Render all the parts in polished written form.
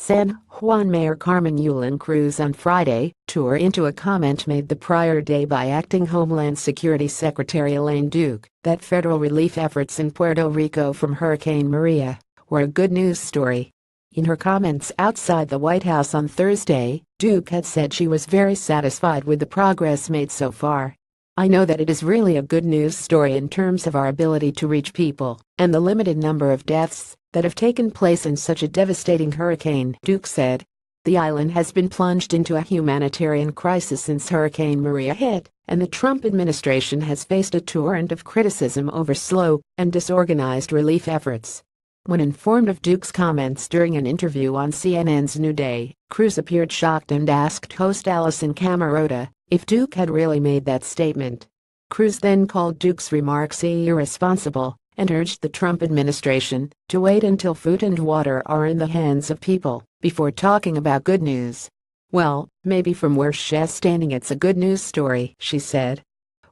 San Juan Mayor Carmen Yulin Cruz on Friday tore into a comment made the prior day by Acting Homeland Security Secretary Elaine Duke that federal relief efforts in Puerto Rico from Hurricane Maria were a good news story. In her comments outside the White House on Thursday, Duke had said she was very satisfied with the progress made so far. "I know that it is really a good news story in terms of our ability to reach people and the limited number of deaths that have taken place in such a devastating hurricane," Duke said. The island has been plunged into a humanitarian crisis since Hurricane Maria hit, and the Trump administration has faced a torrent of criticism over slow and disorganized relief efforts. When informed of Duke's comments during an interview on CNN's New Day, Cruz appeared shocked and asked host Allison Camerota if Duke had really made that statement. Cruz then called Duke's remarks irresponsible and urged the Trump administration to wait until food and water are in the hands of people before talking about good news. "Well, maybe from where she's standing it's a good news story," she said.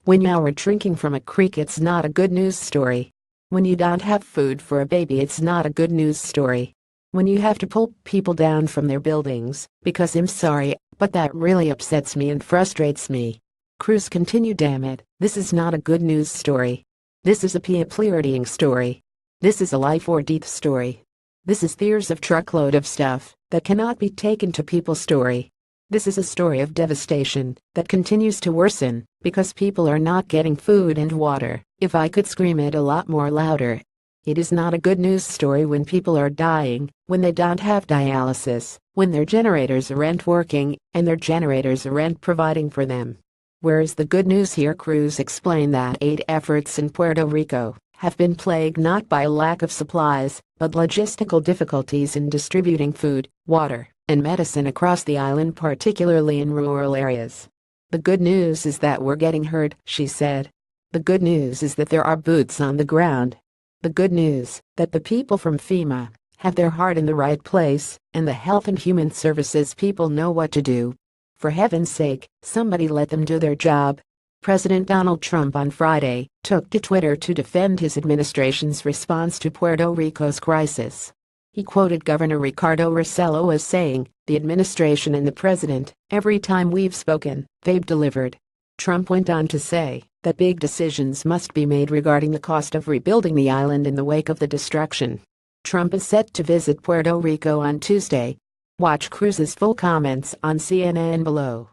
"When you're drinking from a creek it's not a good news story. When you don't have food for a baby it's not a good news story. When you have to pull people down from their buildings, because I'm sorry, but that really upsets me and frustrates me." Cruz continued, "Damn it, this is not a good news story. This is a people-leading story. This is a life or death story. This is there's a truckload of stuff that cannot be taken to people story. This is a story of devastation that continues to worsen because people are not getting food and water. If I could scream it a lot more louder. It is not a good news story when people are dying, when they don't have dialysis, when their generators aren't working, and their generators aren't providing for them. Where is the good news here?" Cruz explained that aid efforts in Puerto Rico have been plagued not by a lack of supplies, but logistical difficulties in distributing food, water, and medicine across the island, particularly in rural areas. "The good news is that we're getting heard," she said. "The good news is that there are boots on the ground. The good news that the people from FEMA have their heart in the right place, and the health and human services people know what to do. For heaven's sake, somebody let them do their job." President Donald Trump on Friday took to Twitter to defend his administration's response to Puerto Rico's crisis. He quoted Governor Ricardo Rossello as saying, "The administration and the president, every time we've spoken, they've delivered." Trump went on to say that big decisions must be made regarding the cost of rebuilding the island in the wake of the destruction. Trump is set to visit Puerto Rico on Tuesday. Watch Cruz's full comments on CNN below.